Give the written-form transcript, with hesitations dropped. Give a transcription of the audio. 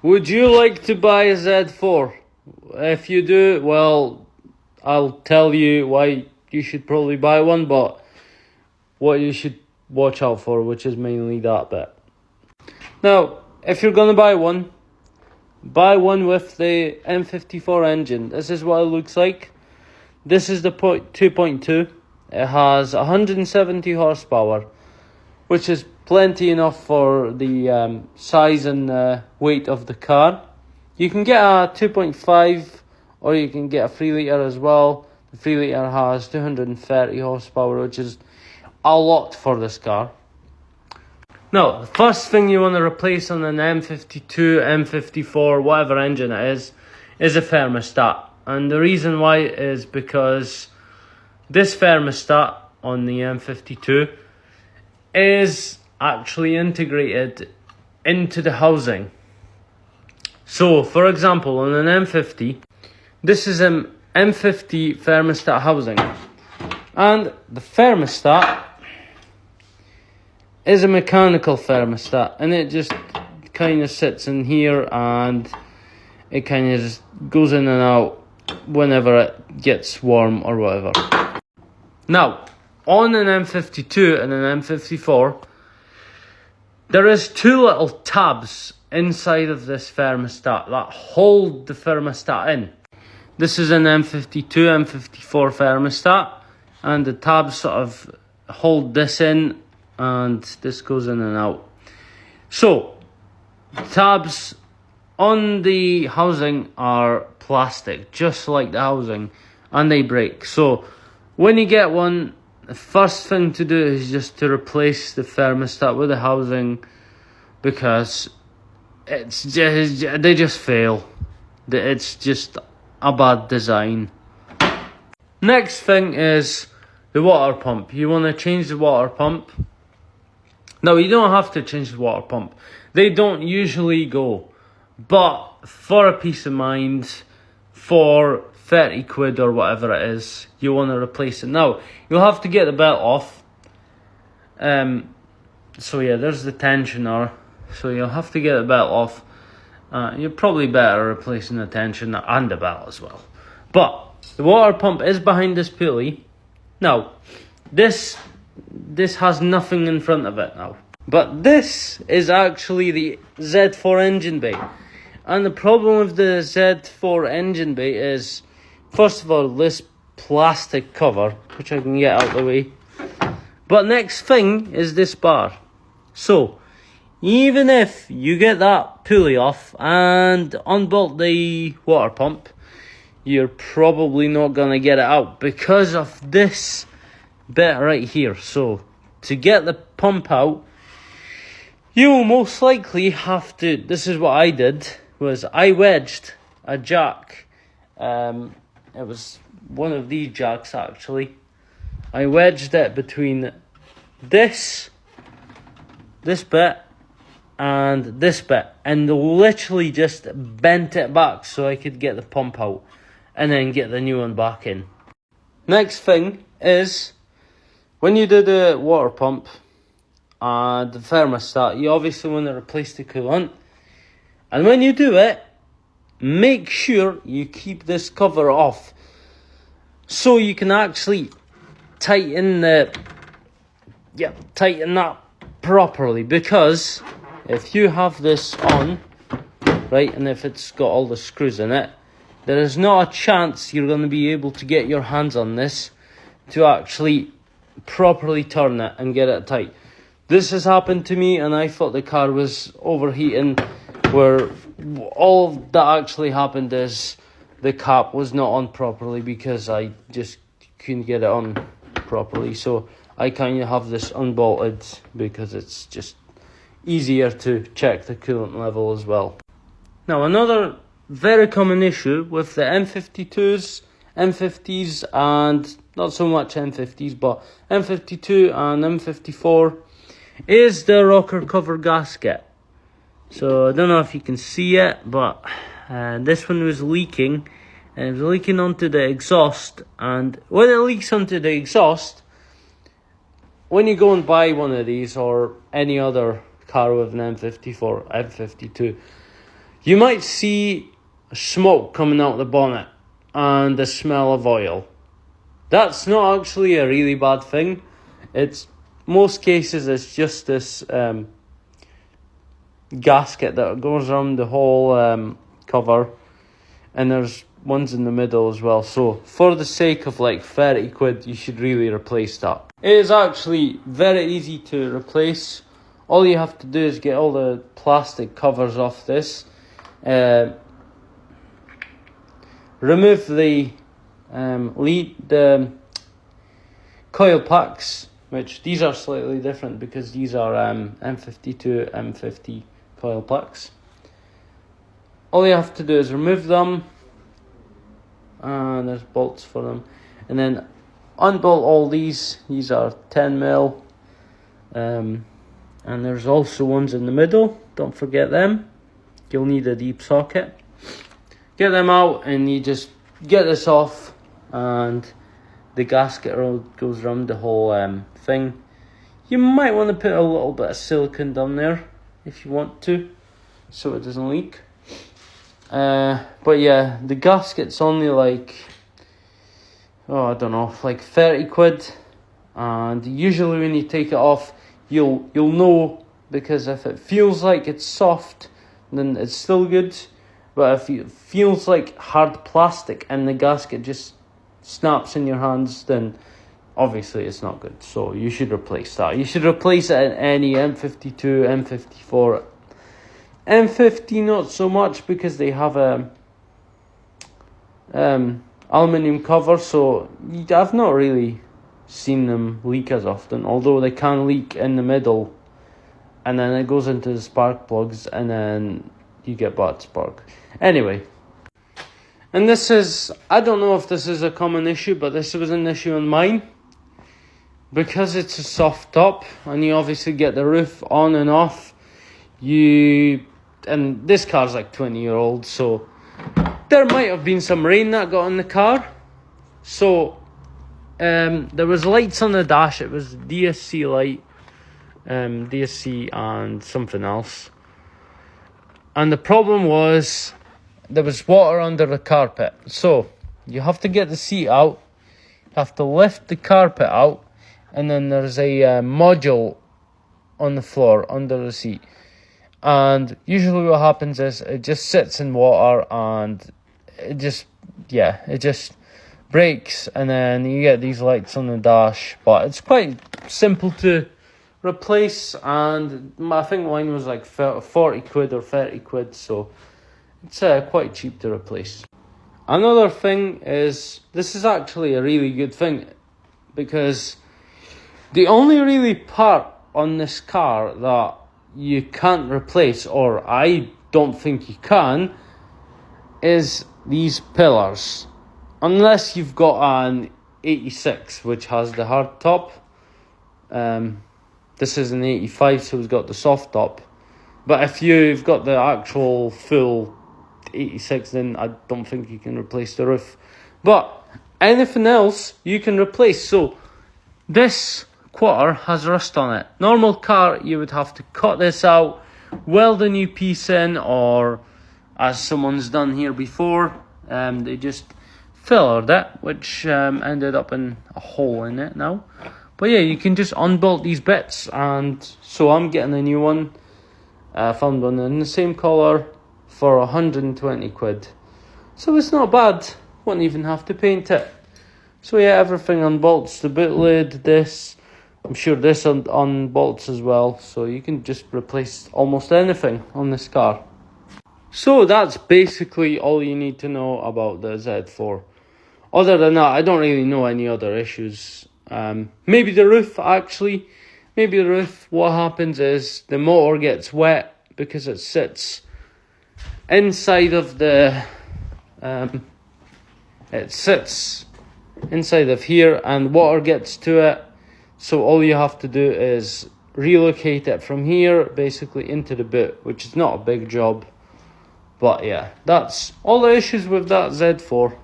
Would you like to buy a Z4? If you do, well, I'll tell you why you should probably buy one, but what you should watch out for, which is mainly that bit. Now, if you're going to buy one with the M54 engine. This is what it looks like. This is the 2.2. It has 170 horsepower, which is plenty enough for the size and weight of the car. You can get a 2.5 or you can get a 3 litre as well. The 3 litre has 230 horsepower, which is a lot for this car. Now, the first thing you want to replace on an M52, M54, whatever engine it is a thermostat. And the reason why is because this thermostat on the M52 is actually integrated into the housing. So, for example, on an M50, this is an M50 thermostat housing. And the thermostat is a mechanical thermostat, and it just kind of sits in here and it kind of just goes in and out whenever it gets warm or whatever. Now, on an M52 and an M54, there is two little tabs inside of this thermostat that hold the thermostat in. This is an M52, M54 thermostat, and the tabs sort of hold this in, and this goes in and out. So, tabs on the housing are plastic, just like the housing, and they break. So, when you get one, the first thing to do is just to replace the thermostat with the housing, because they just fail. It's just a bad design. Next thing is the water pump. You want to change the water pump. Now, you don't have to change the water pump. They don't usually go. But for a peace of mind, for 30 quid or whatever it is, you want to replace it. Now, you'll have to get the belt off. So yeah, there's the tensioner. So you'll have to get the belt off. You're probably better replacing the tensioner and the belt as well. But the water pump is behind this pulley. Now, this has nothing in front of it now. But this is actually the Z4 engine bay. And the problem with the Z4 engine bay is, first of all, this plastic cover, which I can get out of the way. But next thing is this bar. So, even if you get that pulley off and unbolt the water pump, you're probably not going to get it out because of this bit right here. So, to get the pump out, you will most likely have to, this is what I did, was I wedged a jack. It was one of these jacks actually. I wedged it between this bit and this bit, and literally just bent it back so I could get the pump out and then get the new one back in. Next thing is, when you do the water pump and the thermostat, you obviously want to replace the coolant. And when you do it, make sure you keep this cover off so you can actually tighten that properly. Because if you have this on, right, and if it's got all the screws in it, there is not a chance you're going to be able to get your hands on this to actually properly turn it and get it tight. This has happened to me, and I thought the car was overheating, where all that actually happened is the cap was not on properly because I just couldn't get it on properly. So I kind of have this unbolted because it's just easier to check the coolant level as well. Now, another very common issue with the M52s, M50s, and not so much M50s, but M52 and M54 is the rocker cover gasket. So I don't know if you can see it, but this one was leaking, and it was leaking onto the exhaust. And when it leaks onto the exhaust, when you go and buy one of these or any other car with an M54, M52, you might see smoke coming out the bonnet and the smell of oil. That's not actually a really bad thing. It's most cases it's just this gasket that goes around the whole cover, and there's ones in the middle as well. So for the sake of like 30 quid, you should really replace that. It is actually very easy to replace. All you have to do is get all the plastic covers off this, remove the coil packs, which these are slightly different because these are M52 M50 coil packs. All you have to do is remove them, and there's bolts for them, and then unbolt all these. These are 10mm, and there's also ones in the middle, don't forget them. You'll need a deep socket. Get them out, and you just get this off, and the gasket goes around the whole thing. You might want to put a little bit of silicone down there if you want to, so it doesn't leak. But yeah, the gasket's only like, I don't know, like 30 quid. And usually when you take it off, you'll know, because if it feels like it's soft, then it's still good. But if it feels like hard plastic and the gasket just snaps in your hands, then obviously it's not good. So you should replace that. You should replace it in any M52, M54. M50 not so much, because they have a aluminium cover, so I've not really seen them leak as often, although they can leak in the middle, and then it goes into the spark plugs, and then you get bad spark. Anyway, and this is, I don't know if this is a common issue, but this was an issue on mine. Because it's a soft top, and you obviously get the roof on and off, and this car's like 20-year-old, so there might have been some rain that got in the car. So there was lights on the dash. It was DSC light, DSC and something else. And the problem was there was water under the carpet. So you have to get the seat out, you have to lift the carpet out, and then there's a module on the floor under the seat. And usually what happens is it just sits in water, and it just breaks, and then you get these lights on the dash. But it's quite simple to replace, and I think mine was like 40 quid or 30 quid, so it's quite cheap to replace. Another thing is, this is actually a really good thing, because the only really part on this car that you can't replace, or I don't think you can, is these pillars. Unless you've got an 86, which has the hard top. This is an 85, so it's got the soft top. But if you've got the actual full 86, then I don't think you can replace the roof. But anything else you can replace. So this quarter has rust on it. Normal car, you would have to cut this out, weld a new piece in, or as someone's done here before, they just fillered it, which ended up in a hole in it now. But yeah, you can just unbolt these bits, and so I'm getting a new one. I found one in the same colour for 120 quid. So it's not bad, won't even have to paint it. So yeah, everything unbolts, the boot lid, this, I'm sure this unbolts as well. So you can just replace almost anything on this car. So that's basically all you need to know about the Z4. Other than that, I don't really know any other issues. Maybe the roof, actually. Maybe the roof, what happens is the motor gets wet because it sits inside of the... it sits inside of here, and water gets to it. So all you have to do is relocate it from here, basically into the boot, which is not a big job. But yeah, that's all the issues with that Z4.